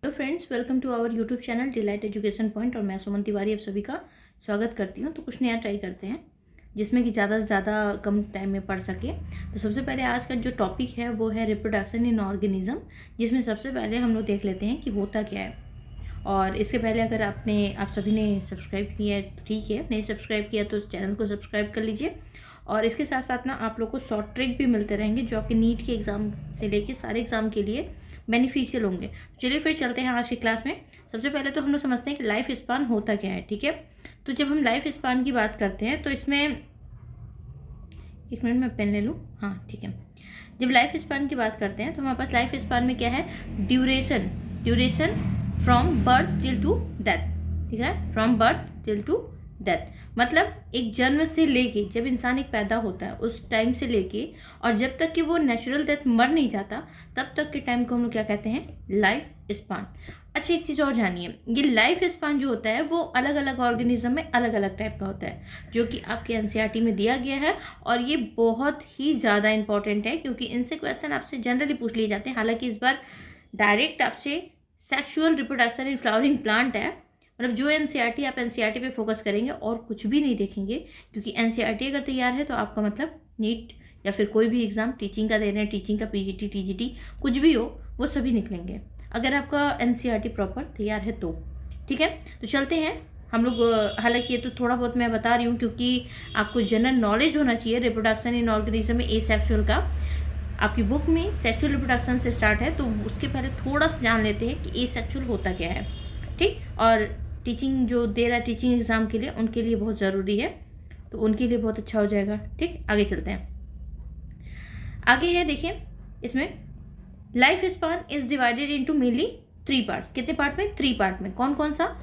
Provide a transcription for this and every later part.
Hello friends, welcome to our YouTube channel delight education point. और मैं सुमन तिवारी आप सभी का स्वागत करती हूँ। तो कुछ नया ट्राई करते हैं जिसमें कि ज़्यादा से ज़्यादा कम टाइम में पढ़ सके। तो सबसे पहले आज का जो टॉपिक है वो है रिप्रोडक्शन इन ऑर्गेनिज्म, जिसमें सबसे पहले हम लोग देख लेते हैं कि होता क्या है। और इसके पहले अगर आप सभी ने सब्सक्राइब किया है तो ठीक है, नहीं सब्सक्राइब किया तो चैनल को सब्सक्राइब कर लीजिए। और इसके साथ साथ ना आप लोग को शॉर्ट ट्रिक भी मिलते रहेंगे जो आपके नीट के एग्ज़ाम से लेके सारे एग्ज़ाम के लिए बेनिफिशियल होंगे। चलिए फिर चलते हैं आज की क्लास में। सबसे पहले तो हम लोग समझते हैं कि लाइफ स्पान होता क्या है। ठीक है, तो जब हम लाइफ स्पान की बात करते हैं तो इसमें एक मिनट में पेन ले लूँ। हाँ ठीक है, जब लाइफ स्पान की बात करते हैं तो हमारे पास लाइफ स्पान में क्या है, duration from birth till two death. ठीक है, from birth till two death मतलब एक जन्म से लेके जब इंसान एक पैदा होता है उस टाइम से लेके और जब तक कि वो नेचुरल डेथ मर नहीं जाता तब तक के टाइम को हम लोग क्या कहते हैं, लाइफ स्पान। अच्छा, एक चीज़ और जानिए, ये लाइफ स्पान जो होता है वो अलग अलग ऑर्गेनिज्म में अलग अलग टाइप का होता है, जो कि आपके एनसीईआरटी में दिया गया है। और ये बहुत ही ज़्यादा इंपॉर्टेंट है क्योंकि इनसे क्वेश्चन आपसे जनरली पूछ लिए जाते हैं। हालांकि इस बार डायरेक्ट आपसे sexual reproduction in flowering plant है, मतलब जो एनसीईआरटी आप एनसीईआरटी पे फोकस करेंगे और कुछ भी नहीं देखेंगे। क्योंकि एनसीईआरटी अगर तैयार है तो आपका मतलब नीट या फिर कोई भी एग्ज़ाम टीचिंग का दे रहे हैं, टीचिंग का पीजीटी टीजीटी कुछ भी हो वो सभी निकलेंगे अगर आपका एनसीईआरटी प्रॉपर तैयार है तो। ठीक है, तो चलते हैं हम लोग। हालांकि ये तो थोड़ा बहुत मैं बता रही हूँ क्योंकि आपको जनरल नॉलेज होना चाहिए। रिप्रोडक्शन इन ऑर्गेनिज्म में एसेक्सुअल का आपकी बुक में सेक्सुअल रिप्रोडक्शन से स्टार्ट है, तो उसके पहले थोड़ा सा जान लेते हैं कि एसेक्सुअल होता क्या है। ठीक, और टीचिंग जो दे रहा है टीचिंग एग्ज़ाम के लिए उनके लिए बहुत ज़रूरी है, तो उनके लिए बहुत अच्छा हो जाएगा। ठीक, आगे चलते हैं। आगे है देखिए, इसमें life span is divided into mainly 3 parts. कितने पार्ट में? 3 पार्ट में। कौन कौन सा?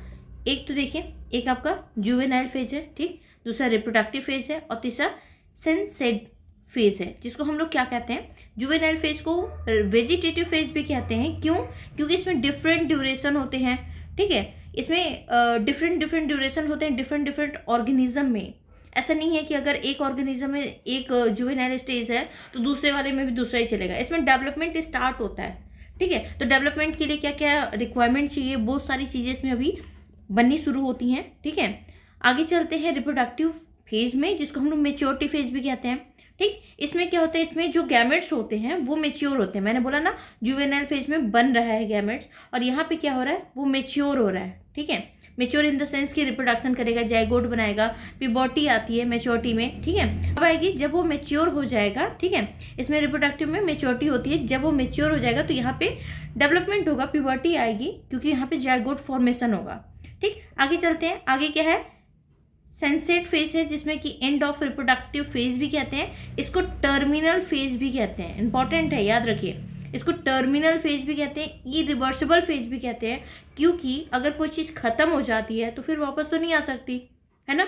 एक तो देखिए, एक आपका जुवेनाइल फेज है, ठीक, दूसरा रिप्रोडक्टिव फेज है और तीसरा सेंसेड फेज है, जिसको हम लोग क्या कहते हैं, जुवेनाइल फेज को वेजिटेटिव फेज भी कहते हैं। क्यों? क्योंकि इसमें डिफरेंट ड्यूरेशन होते हैं। ठीक है, इसमें डिफरेंट ड्यूरेशन होते हैं डिफरेंट ऑर्गेनिज्म में। ऐसा नहीं है कि अगर एक ऑर्गेनिज्म में एक जुवेनाइल स्टेज है तो दूसरे वाले में भी दूसरा ही चलेगा। इसमें डेवलपमेंट स्टार्ट होता है। ठीक है, तो डेवलपमेंट के लिए क्या क्या रिक्वायरमेंट चाहिए, बहुत सारी चीज़ें इसमें अभी बननी शुरू होती हैं। ठीक है, आगे चलते हैं रिप्रोडक्टिव फेज में, जिसको हम लोग मेच्योरिटी फेज भी कहते हैं। ठीक, इसमें क्या होता है, इसमें जो गैमेट्स होते हैं वो मेच्योर होते हैं। मैंने बोला ना जुवेनाइल फेज में बन रहा है गैमेट्स, और यहाँ पे क्या हो रहा है, वो मेच्योर हो रहा है। ठीक है, मेच्योर इन द सेंस कि रिप्रोडक्शन करेगा, जाइगोट बनाएगा, पिबॉटी आती है मेच्योरिटी में। ठीक है, अब आएगी जब वो मेच्योर हो जाएगा। ठीक है, इसमें रिप्रोडक्टिव में मेच्योरिटी होती है, जब वो मेच्योर हो जाएगा तो यहाँ पे डेवलपमेंट होगा, पिबॉटी आएगी क्योंकि यहाँ पे जाइगोट फॉर्मेशन होगा। ठीक, आगे चलते हैं। आगे क्या है, सेंसेट फेज है, जिसमें कि एंड ऑफ रिप्रोडक्टिव फेज भी कहते हैं, इसको टर्मिनल फेज भी कहते हैं। इंपॉर्टेंट है, याद रखिए, इसको टर्मिनल फेज भी कहते हैं, इरिवर्सिबल फेज भी कहते हैं, क्योंकि अगर कोई चीज़ खत्म हो जाती है तो फिर वापस तो नहीं आ सकती है ना।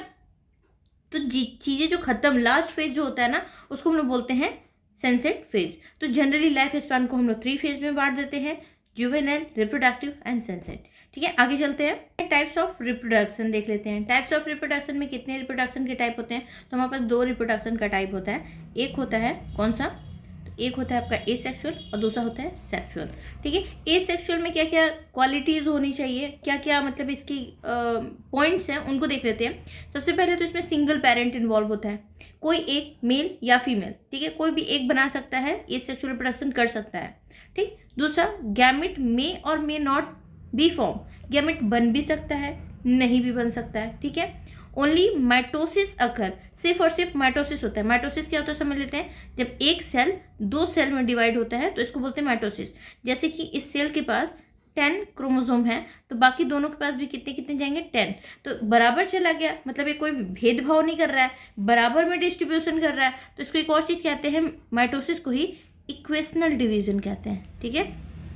तो चीज़ें जो खत्म, लास्ट फेज जो होता है ना, उसको हम लोग बोलते हैं सेंसेट फेज। तो जनरली लाइफ स्पान को हम लोग 3 फेज में बांट देते हैं, जुवेनाइल, रिप्रोडक्टिव एंड सेंसेट। ठीक है, आगे चलते हैं। टाइप्स ऑफ रिप्रोडक्शन देख लेते हैं। टाइप्स ऑफ रिप्रोडक्शन में कितने रिप्रोडक्शन के टाइप होते हैं, तो हमारे पास 2 रिप्रोडक्शन का टाइप होता है। एक होता है कौन सा, तो एक होता है आपका एसेक्सुअल और दूसरा होता है सेक्सुअल। ठीक है, एसेक्सुअल में क्या क्या क्वालिटीज़ होनी चाहिए, क्या क्या मतलब इसकी पॉइंट्स हैं, उनको देख लेते हैं। सबसे पहले तो इसमें सिंगल पेरेंट इन्वॉल्व होता है, कोई एक मेल या फीमेल। ठीक है, कोई भी एक बना सकता है, एसेक्सुअल रिप्रोडक्शन कर सकता है। ठीक, दूसरा गैमेट मे और may not be form, gamete बन भी सकता है, नहीं भी बन सकता है। ठीक है, ओनली माइटोसिस अकर, सिर्फ और सिर्फ माइटोसिस होता है। माइटोसिस क्या होता है समझ लेते हैं, जब एक सेल 2 सेल में डिवाइड होता है तो इसको बोलते हैं माइटोसिस। जैसे कि इस सेल के पास 10 क्रोमोसोम है तो बाकी दोनों के पास भी कितने कितने जाएंगे, 10। तो बराबर चला गया, मतलब ये कोई भेदभाव नहीं कर रहा है, बराबर में डिस्ट्रीब्यूशन कर रहा है, तो इसको एक और चीज़ कहते हैं, माइटोसिस को ही इक्वेशनल डिवीजन कहते हैं। ठीक है,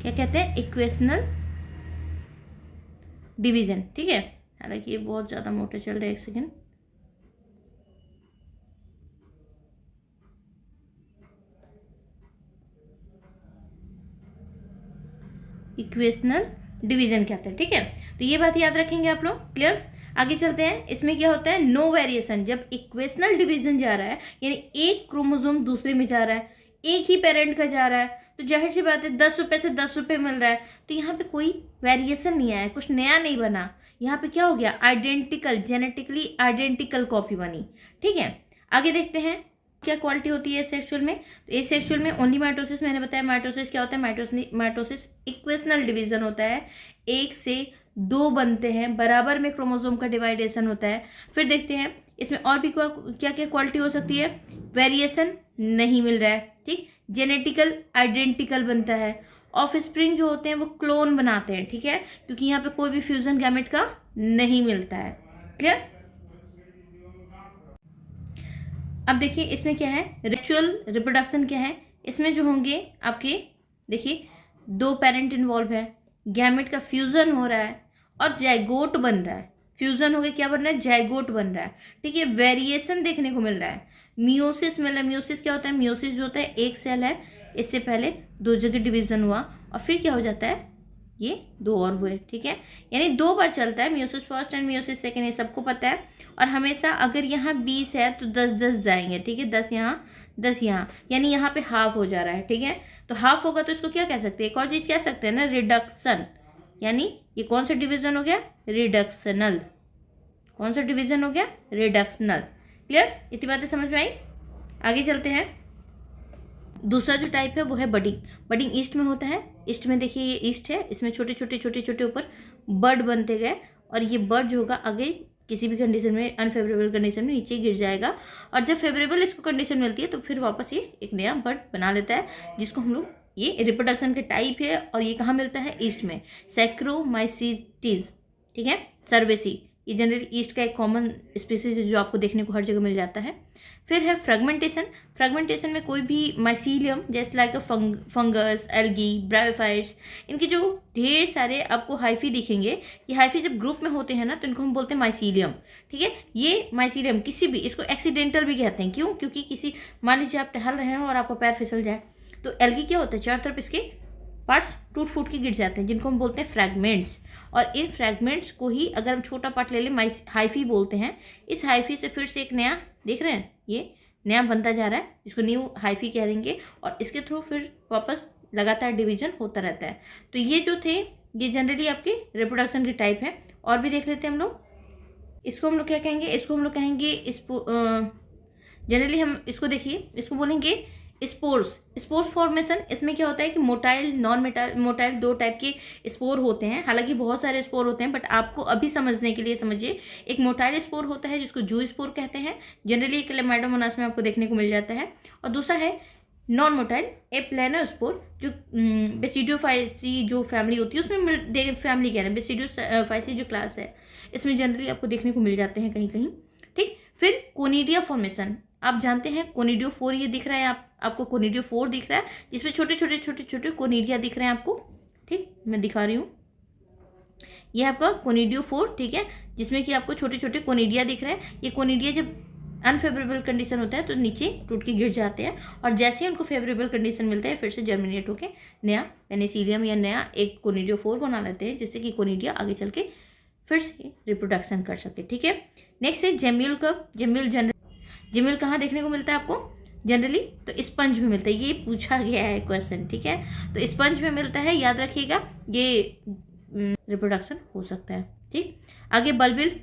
क्या कहते हैं, इक्वेशनल डिवीजन। ठीक है, हालांकि ये बहुत ज़्यादा मोटे चल रहे हैं, एक सेकेंड। इक्वेशनल डिवीजन कहते हैं। ठीक है, तो ये बात याद रखेंगे आप लोग, क्लियर। आगे चलते हैं। इसमें क्या होता है, नो वेरिएशन। जब इक्वेशनल डिवीजन जा रहा है यानी एक क्रोमोसोम दूसरे में जा रहा है, एक ही पेरेंट का जा रहा है, तो जाहिर सी बात है 10 रुपये से 10 रुपये मिल रहा है, तो यहाँ पे कोई वेरिएशन नहीं आया, कुछ नया नहीं बना। यहाँ पे क्या हो गया, आइडेंटिकल, जेनेटिकली आइडेंटिकल कॉपी बनी। ठीक है, आगे देखते हैं क्या क्वालिटी होती है एसेक्सुअल में। तो एसेक्सुअल में ओनली माइटोसिस, मैंने बताया माइटोसिस क्या होता है, माइटोसिस इक्वेशनल डिवीजन होता है, 1 से 2 बनते हैं, बराबर में क्रोमोसोम का डिवाइडेशन होता है। फिर देखते हैं इसमें और भी क्या क्या क्वालिटी हो सकती है, वेरिएशन नहीं मिल रहा है, ठीक, जेनेटिकल आइडेंटिकल बनता है, ऑफस्प्रिंग जो होते हैं वो क्लोन बनाते हैं, ठीक है, क्योंकि यहाँ पे कोई भी फ्यूजन गैमेट का नहीं मिलता है। क्लियर। अब देखिए इसमें क्या है, रिचुअल रिप्रोडक्शन क्या है, इसमें जो होंगे आपके, देखिए 2 पेरेंट इन्वॉल्व है, गैमेट का फ्यूजन हो रहा है और जाइगोट बन रहा है। फ्यूजन हो गया, क्या बन रहा है, जाइगोट बन रहा है। ठीक है, वेरिएशन देखने को मिल रहा है, मियोसिस मिल रहा है। मियोसिस क्या होता है, मियोसिस जो होता है एक सेल है, इससे पहले 2 जगह डिवीजन हुआ और फिर क्या हो जाता है, ये 2 और हुए। ठीक है, यानी 2 बार चलता है, meiosis first and meiosis second, ये सबको पता है। और हमेशा अगर यहाँ 20 है तो 10-10 जाएंगे। ठीक है, 10 यहाँ 10 यहाँ, यानी यहाँ पे हाफ हो जा रहा है। ठीक है, तो हाफ होगा तो इसको क्या कह सकते हैं, एक और चीज़ कह सकते हैं ना, रिडक्शन। यानी ये कौन सा डिवीजन हो गया, रिडक्शनल। कौन सा डिवीजन हो गया, रिडक्शनल। क्लियर, इतनी बातें समझ में आई। आगे चलते हैं। दूसरा जो टाइप है वो है बडिंग। बडिंग ईस्ट में होता है। ईस्ट में देखिए ये ईस्ट है, इसमें छोटे छोटे ऊपर बर्ड बनते गए और ये बर्ड जो होगा आगे किसी भी कंडीशन में, अनफेवरेबल कंडीशन में नीचे गिर जाएगा और जब फेवरेबल इसको कंडीशन मिलती है तो फिर वापस ये एक नया बर्ड बना लेता है, जिसको हम लोग, ये रिप्रोडक्शन के टाइप है और ये कहाँ मिलता है, ईस्ट में, सैक्रोमाइसीटीज। ठीक है, सर्वेसी, ये जनरली ईस्ट का एक कॉमन स्पीसीज है जो आपको देखने को हर जगह मिल जाता है। फिर है फ्रेगमेंटेशन। फ्रेगमेंटेशन में कोई भी माइसीलियम, जैसे लाइक फंगस, एल्गी, ब्रायोफाइट्स, इनके जो ढेर सारे आपको हाइफी दिखेंगे, ये हाइफी जब ग्रुप में होते हैं ना तो इनको हम बोलते हैं माइसीलियम। ठीक है, ये माइसीलियम किसी भी, इसको एक्सीडेंटल भी कहते हैं। क्यों, क्योंकि किसी, मान लीजिए आप टहल रहे हैं और आपका पैर फिसल जाए, तो एल्गी क्या होता है, चारों तरफ इसके पार्ट्स टूट फूट के गिर जाते हैं, जिनको हम बोलते हैं फ्रैगमेंट्स। और इन फ्रैगमेंट्स को ही अगर हम छोटा पार्ट ले लें, हाइफी बोलते हैं। इस हाइफी से फिर से एक नया, देख रहे हैं, ये नया बनता जा रहा है, इसको न्यू हाइफी कह देंगे और इसके थ्रू फिर वापस लगातार डिवीजन होता रहता है। तो ये जो थे, ये जनरली आपके रिप्रोडक्शन के टाइप है। और भी देख लेते हैं हम लोग, इसको हम लोग क्या कहेंगे, इसको हम लोग कहेंगे जनरली हम इसको देखिए, इसको बोलेंगे स्पोर्स फॉर्मेशन। इसमें क्या होता है कि मोटाइल, नॉन मोटाइल 2 टाइप के स्पोर होते हैं। हालांकि बहुत सारे स्पोर होते हैं, बट आपको अभी समझने के लिए समझिए, एक मोटाइल स्पोर होता है जिसको जू स्पोर कहते हैं, जनरली एक क्लेमाइडोमोनास में आपको देखने को मिल जाता है। और दूसरा है नॉन मोटाइल एप्लेनोस्पोर, जो बेसिडियोफाइसी जो फैमिली होती है उसमें, फैमिली कह रहे हैं, बेसिडियोफाइसी जो क्लास है इसमें जनरली आपको देखने को मिल जाते हैं कहीं कहीं। ठीक, फिर कोनिडिया फॉर्मेशन, आप जानते हैं कोनिडियोफोर, ये दिख रहा है आपको कोनिडियोफोर दिख रहा है, जिसमें छोटे छोटे कोनिडिया दिख रहे हैं आपको। ठीक, मैं दिखा रही हूँ, ये आपका कोनिडियोफोर। ठीक है, जिसमें कि आपको छोटे छोटे कोनिडिया दिख रहे हैं। ये कोनिडिया जब अनफेवरेबल कंडीशन होता है तो नीचे टूट के गिर जाते हैं और जैसे ही उनको फेवरेबल कंडीशन मिलता है फिर से जर्मिनेट होकर नया पेनिसिलियम या नया एक कोनिडियोफोर बना लेते हैं, जिससे कि कोनिडिया आगे चल के फिर से रिप्रोडक्शन कर सके। ठीक है, नेक्स्ट है जेम्यूल। कब, जेम्यूल कहाँ देखने को मिलता है आपको, जनरली तो स्पंज में मिलता है, ये पूछा गया है क्वेश्चन। ठीक है, तो स्पंज में मिलता है, याद रखिएगा, ये रिप्रोडक्शन हो सकता है। ठीक, आगे बल्बिल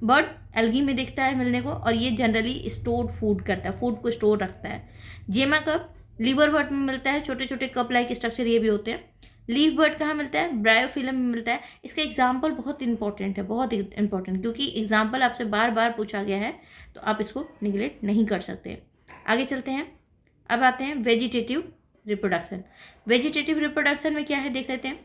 बर्ड एल्गी में दिखता है मिलने को और ये जनरली स्टोर्ड फूड करता है, फूड को स्टोर रखता है। जेमा कप लीवर बर्ड में मिलता है, छोटे छोटे कप लाइक स्ट्रक्चर ये भी होते हैं। लीफ बर्ड कहाँ मिलता है, ब्रायोफिलम में मिलता है। इसका एग्जाम्पल बहुत इंपॉर्टेंट है, बहुत इंपॉर्टेंट, क्योंकि एग्जाम्पल आपसे बार बार पूछा गया है तो आप इसको निगलेक्ट नहीं कर सकते। आगे चलते हैं, अब आते हैं वेजिटेटिव रिप्रोडक्शन। वेजिटेटिव रिप्रोडक्शन में क्या है देख लेते हैं।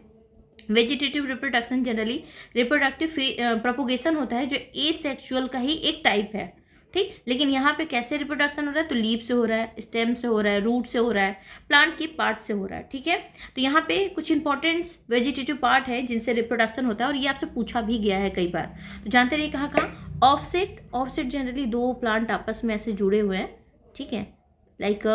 Vegetative reproduction generally reproductive propagation होता है, जो एसेक्सुअल का ही एक टाइप है। ठीक, लेकिन यहाँ पे कैसे रिप्रोडक्शन हो रहा है, तो लीफ से हो रहा है, स्टेम से हो रहा है, रूट से हो रहा है, प्लांट के पार्ट से हो रहा है। ठीक है, तो यहाँ पे कुछ इंपॉर्टेंट वेजिटेटिव पार्ट है जिनसे रिप्रोडक्शन होता है और ये आपसे पूछा भी गया है कई बार, तो जानते रहिए कहाँ कहाँ। ऑफसेट जनरली 2 प्लांट आपस में ऐसे जुड़े हुए हैं। ठीक है, लाइक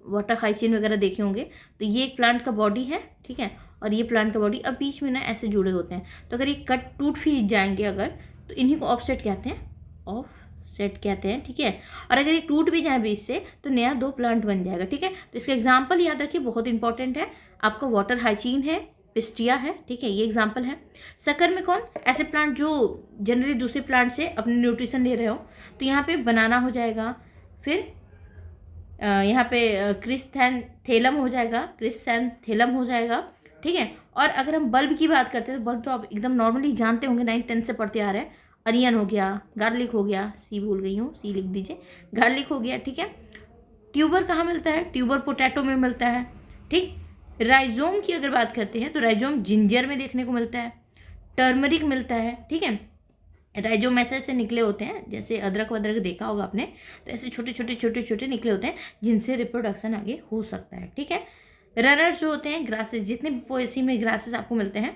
वाटर हाइजीन वगैरह देखे होंगे, तो ये एक प्लांट का बॉडी है। ठीक है, और ये प्लांट का बॉडी, अब बीच में ना ऐसे जुड़े होते हैं, तो अगर ये कट टूट भी जाएंगे अगर, तो इन्हीं को ऑफसेट कहते हैं, ऑफसेट। सेट कहते हैं, ठीक है। और अगर ये टूट भी जाए बीच से तो नया 2 प्लांट बन जाएगा, ठीक है। तो इसका एग्जाम्पल याद रखिए, बहुत इंपॉर्टेंट है। आपका वाटर हाइजीन है, पिस्टिया है, ठीक है, ये एग्जाम्पल है। शक्कर में कौन, ऐसे प्लांट जो जनरली दूसरे प्लांट से अपने न्यूट्रिशन ले रहे हो, तो यहाँ पे बनाना हो जाएगा, फिर यहाँ पे क्रिसैंथेलम हो जाएगा, क्रिसैंथेलम हो जाएगा, ठीक है। और अगर हम बल्ब की बात करते हैं तो बल्ब तो आप एकदम नॉर्मली जानते होंगे, 9th-10th से पढ़ते आ रहे हैं। अनियन हो गया, गार्लिक हो गया, सी भूल गई हूँ, सी लिख दीजिए, गार्लिक हो गया, ठीक है। ट्यूबर कहाँ मिलता है, ट्यूबर पोटैटो में मिलता है, ठीक। राइजोम की अगर बात करते हैं तो राइजोम जिंजर में देखने को मिलता है, टर्मरिक मिलता है, ठीक है। राइजोम ऐसे ऐसे निकले होते हैं, जैसे अदरक वदरक देखा होगा आपने, तो ऐसे छोटे छोटे छोटे छोटे निकले होते हैं जिनसे रिप्रोडक्शन आगे हो सकता है, ठीक है। रनर्स जो होते हैं, ग्रासेस, जितने भी पोएसी में ग्रासेस आपको मिलते हैं,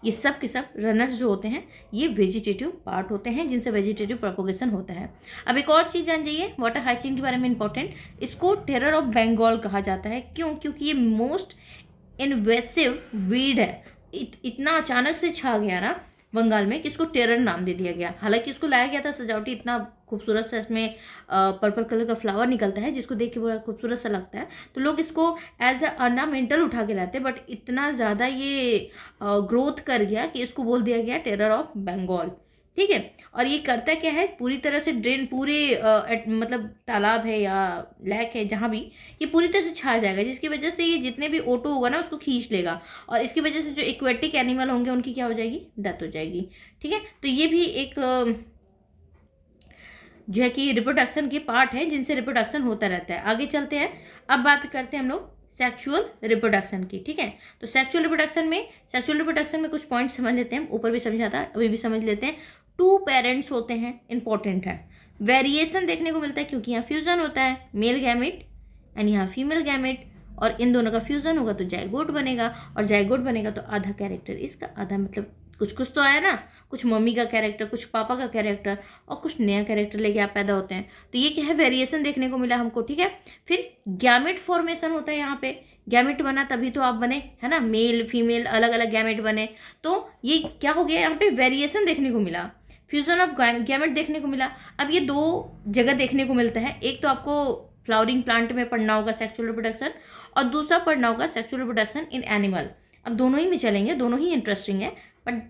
ये सब के सब रनर्स जो होते हैं ये वेजिटेटिव पार्ट होते हैं, जिनसे वेजिटेटिव प्रोपोगेशन होता है। अब एक और चीज़ जान जाइए वाटर हाइजीन के बारे में इंपॉर्टेंट, इसको टेरर ऑफ बंगाल कहा जाता है। क्यों? क्योंकि ये मोस्ट इन्वेसिव वीड है। इतना अचानक से छा गया ना बंगाल में कि इसको टेरर नाम दे दिया गया। हालांकि इसको लाया गया था सजावटी, इतना खूबसूरत सा इसमें पर्पल कलर का फ्लावर निकलता है जिसको देख के बड़ा खूबसूरत सा लगता है, तो लोग इसको एज अ ऑर्नामेंटल उठा के लाते हैं। बट इतना ज़्यादा ये ग्रोथ कर गया कि इसको बोल दिया गया टेरर ऑफ बंगाल, ठीक है। और ये करता क्या है, पूरी तरह से ड्रेन, पूरे मतलब तालाब है या लैक है जहाँ भी, ये पूरी तरह से छा जाएगा, जिसकी वजह से ये जितने भी ओटो होगा ना उसको खींच लेगा, और इसकी वजह से जो एक्वेटिक एनिमल होंगे उनकी क्या हो जाएगी, डेथ हो जाएगी, ठीक है। तो ये भी एक जो है कि रिप्रोडक्शन के पार्ट है, जिनसे रिप्रोडक्शन होता रहता है। आगे चलते हैं, अब बात करते हैं हम लोग सेक्सुअल रिप्रोडक्शन की, ठीक है। तो सेक्सुअल रिप्रोडक्शन में कुछ पॉइंट समझ लेते हैं, ऊपर भी समझा था, अभी भी समझ लेते हैं। 2 पेरेंट्स होते हैं, इंपॉर्टेंट है। वेरिएशन देखने को मिलता है क्योंकि यहाँ फ्यूजन होता है, मेल गैमेट एंड यहाँ फीमेल गैमेट, और इन दोनों का फ्यूजन होगा तो जाइगोट बनेगा, और जाइगोट बनेगा तो आधा कैरेक्टर इसका, आधा मतलब कुछ कुछ तो आया ना, कुछ मम्मी का कैरेक्टर, कुछ पापा का कैरेक्टर, और कुछ नया कैरेक्टर लेके आप पैदा होते हैं। तो ये क्या है, वेरिएशन देखने को मिला हमको, ठीक है। फिर गैमेट फॉर्मेशन होता है, यहाँ पे गैमेट बना तभी तो आप बने, है ना, मेल फीमेल अलग अलग गैमेट बने, तो ये क्या हो गया, यहाँ पे वेरिएशन देखने को मिला, फ्यूजन ऑफ गैमेट देखने को मिला। अब ये 2 जगह देखने को मिलता है, एक तो आपको फ्लावरिंग प्लांट में पढ़ना होगा सेक्सुअल रिप्रोडक्शन, और दूसरा पढ़ना होगा सेक्सुअल रिप्रोडक्शन इन एनिमल। अब दोनों ही में चलेंगे, दोनों ही इंटरेस्टिंग है, बट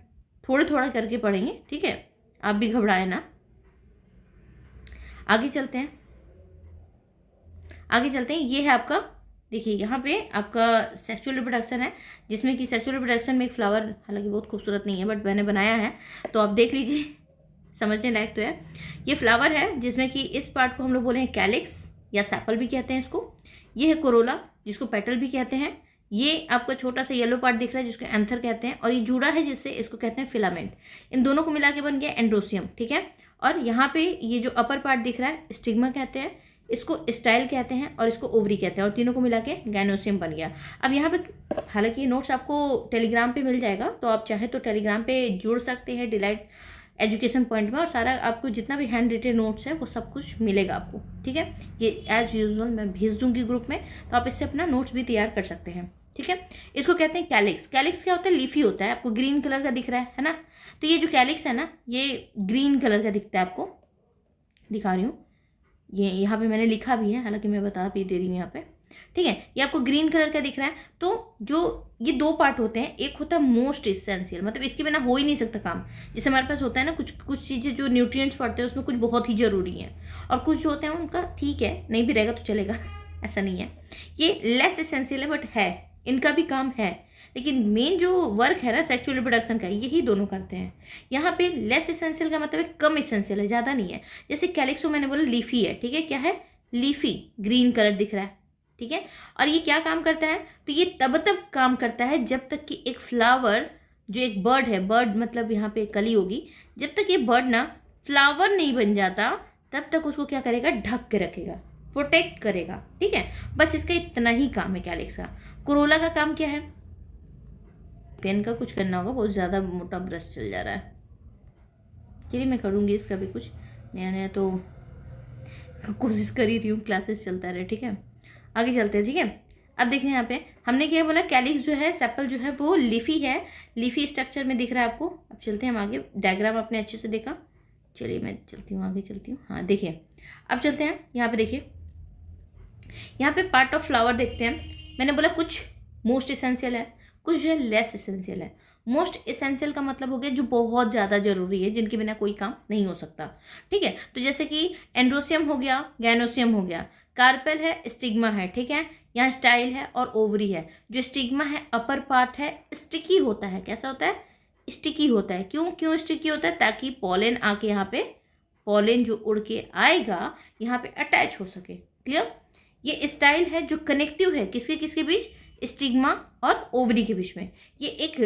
थोड़ा थोड़ा करके पढ़ेंगे, ठीक है, आप भी घबराए ना। आगे चलते हैं, ये है आपका, देखिए यहाँ पे आपका सेक्सुअल रिप्रोडक्शन है, जिसमें कि सेक्सुअल रिप्रोडक्शन में एक फ्लावर, हालांकि बहुत खूबसूरत नहीं है बट मैंने बनाया है, तो आप देख लीजिए, समझने लायक तो है। ये फ्लावर है जिसमें कि इस पार्ट को हम लोग बोले हैं कैलिक्स या सैपल भी कहते हैं इसको। ये है कोरोला जिसको पेटल भी कहते हैं। ये आपका छोटा सा येलो पार्ट दिख रहा है जिसको एंथर कहते हैं, और ये जुड़ा है जिससे इसको कहते हैं फिलामेंट। इन दोनों को मिला के बन गया एंड्रोसियम, ठीक है। और यहाँ पे ये जो अपर पार्ट दिख रहा है स्टिग्मा कहते हैं, इसको स्टाइल कहते हैं, और इसको ओवरी कहते हैं, और तीनों को मिला के गाइनोसियम बन गया। अब यहाँ पे हालांकि ये नोट्स आपको टेलीग्राम पे मिल जाएगा, तो आप चाहे तो टेलीग्राम पे जुड़ सकते हैं डिलाइट एजुकेशन पॉइंट में, और सारा आपको जितना भी हैंड रिटेन नोट्स है वो सब कुछ मिलेगा आपको, ठीक है। ये एज यूजुअल मैं भेज दूँगी ग्रुप में, तो आप इससे अपना नोट्स भी तैयार कर सकते हैं, ठीक है। इसको कहते हैं कैलिक्स। कैलिक्स क्या होता है, लीफी होता है, आपको ग्रीन कलर का दिख रहा है ना। तो ये जो कैलिक्स है ना, ये ग्रीन कलर का दिखता है, आपको दिखा रही हूँ, ये यहाँ पे मैंने लिखा भी है, हालांकि मैं बता भी दे रही हूँ यहाँ पे, ठीक है। ये आपको ग्रीन कलर का दिख रहा है। तो जो ये 2 पार्ट होते हैं, एक होता है मोस्ट इसेंशियल, मतलब इसके बिना हो ही नहीं सकता काम। जैसे हमारे पास होता है ना कुछ चीज़ें जो न्यूट्रिएंट्स पड़ते हैं उसमें कुछ बहुत ही ज़रूरी है, और कुछ जो होते हैं उनका ठीक है नहीं भी रहेगा तो चलेगा, ऐसा नहीं है। ये लेस इसेंशियल है बट है, इनका भी काम है, लेकिन मेन जो वर्क है ना सेक्सुअल रिप्रोडक्शन का, यही दोनों करते हैं। यहाँ पे लेस इसेंशियल का मतलब है कम इसेंशियल है, ज़्यादा नहीं है। जैसे कैलिक्सो मैंने बोला लीफी है, ठीक है, क्या है, लीफी, ग्रीन कलर दिख रहा है, ठीक है। और ये क्या काम करता है, तो ये तब तक काम करता है जब तक कि एक फ्लावर, जो एक बर्ड है, बर्ड मतलब यहाँ पे कली होगी, जब तक ये बर्ड ना फ्लावर नहीं बन जाता तब तक उसको क्या करेगा, ढक के रखेगा, प्रोटेक्ट करेगा, ठीक है। बस इसका इतना ही काम है कैलिक्स का। कोरोला का काम क्या है, पेन का कुछ करना होगा, बहुत ज़्यादा मोटा ब्रश चल जा रहा है, चलिए मैं करूँगी इसका भी कुछ नया नया, तो कोशिश कर ही रही हूँ, क्लासेस चलता रहे, ठीक है। आगे चलते हैं, ठीक है। अब देखिए यहाँ पे हमने क्या बोला, कैलिक्स जो है, सेपल जो है वो लीफी है, लीफी स्ट्रक्चर में दिख रहा है आपको। अब चलते हैं हम आगे, डायग्राम आपने अच्छे से देखा, चलिए मैं चलती हूँ, आगे चलती हूँ। हाँ देखिए, अब चलते हैं यहाँ पे। देखिए यहाँ पे पार्ट ऑफ फ्लावर देखते हैं। मैंने बोला कुछ मोस्ट इसेंशियल है, कुछ जो है लेस इसेंशियल है। मोस्ट इसेंशियल का मतलब हो गया जो बहुत ज़्यादा ज़रूरी है, जिनके बिना कोई काम नहीं हो सकता। ठीक है, तो जैसे कि एंड्रोसियम हो गया, गैनोसियम हो गया, कार्पेल है, स्टिग्मा है। ठीक है, यहाँ स्टाइल है और ओवरी है। जो स्टिग्मा है अपर पार्ट है, स्टिकी होता है। कैसा होता है? स्टिकी होता है। क्यों स्टिकी होता है? ताकि पॉलन आके यहाँ पे, पॉलन जो उड़ के आएगा यहाँ पे अटैच हो सके। क्लियर? ये स्टाइल है जो कनेक्टिव है किसके किसके बीच? स्टिग्मा और ओवरी के बीच में। ये एक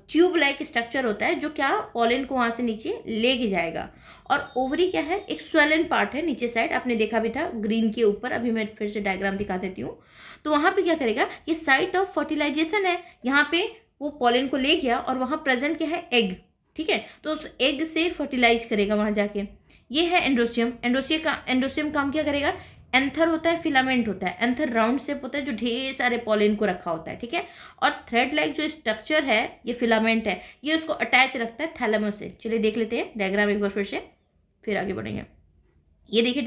ट्यूब लाइक स्ट्रक्चर होता है जो क्या पॉलन को वहाँ से नीचे लेके जाएगा। और ओवरी क्या है? एक स्वेलन पार्ट है नीचे साइड, आपने देखा भी था ग्रीन के ऊपर। अभी मैं फिर से डायग्राम दिखा देती हूँ। तो वहाँ पे क्या करेगा? ये साइट ऑफ फर्टिलाइजेशन है। यहाँ पे वो पॉलन को ले गया और वहाँ प्रेजेंट क्या है? एग। ठीक है, तो उस एग से फर्टिलाइज करेगा वहाँ जाके। ये है एंड्रोसियम। एंड्रोसियम काम क्या करेगा? एंथर होता है, फिलामेंट होता है। एंथर राउंड शेप होता है जो ढेर सारे पॉलन को रखा होता है। ठीक है, और थ्रेड लाइक जो स्ट्रक्चर है ये फिलामेंट है, ये उसको अटैच रखता है थैलेमस से। चलिए देख लेते हैं डायग्राम एक बार फिर से, फिर आगे बढ़ेंगे। ये देखिए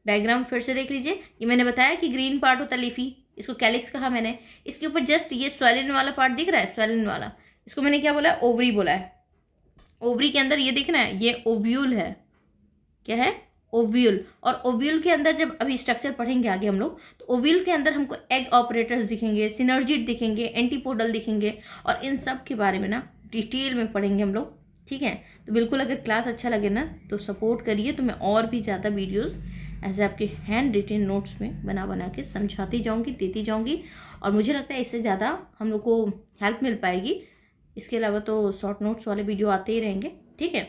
डायग्राम फिर से देख लीजिए। ये मैंने बताया कि ग्रीन पार्ट होता है लीफी, इसको कैलिक्स कहा मैंने। इसके ऊपर जस्ट ये स्वेलिन वाला पार्ट दिख रहा है, स्वेलिन वाला, इसको मैंने क्या बोला? ओवरी बोला है। ओवरी के अंदर ये देखना है, ये ओव्यूल है। क्या है? ओव्यूल। और ओव्यूल के अंदर जब अभी स्ट्रक्चर पढ़ेंगे आगे हम लोग, तो ओव्यूल के अंदर हमको एग ऑपरेटर्स दिखेंगे, सिनर्जिड दिखेंगे, एंटीपोडल दिखेंगे, और इन सब के बारे में ना डिटेल में पढ़ेंगे हम लोग। ठीक है, तो बिल्कुल अगर क्लास अच्छा लगे ना तो सपोर्ट करिए, तो मैं और भी ज़्यादा वीडियोस ऐसे आपके हैंड रिटेन नोट्स में बना के समझाती जाऊँगी, देती जाऊँगी। और मुझे लगता है इससे ज़्यादा हम लोग को हेल्प मिल पाएगी। इसके अलावा तो शॉर्ट नोट्स वाले वीडियो आते ही रहेंगे। ठीक है,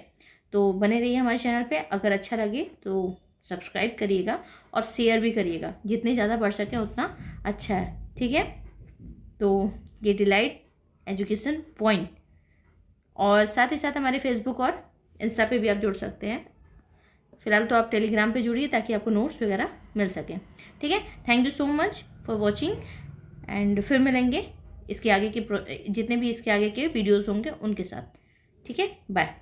तो बने रहिए हमारे चैनल पे। अगर अच्छा लगे तो सब्सक्राइब करिएगा और शेयर भी करिएगा, जितने ज़्यादा बढ़ सके उतना अच्छा है। ठीक है, तो ये डिलाइट एजुकेशन पॉइंट, और साथ ही साथ हमारे फेसबुक और इंस्टा पे भी आप जुड़ सकते हैं। फिलहाल तो आप टेलीग्राम पे जुड़िए ताकि आपको नोट्स वगैरह मिल सकें। ठीक है, thank you so much for watching, and फिर मिलेंगे इसके आगे के जितने भी इसके आगे के वीडियोज़ होंगे उनके साथ। ठीक है, बाय।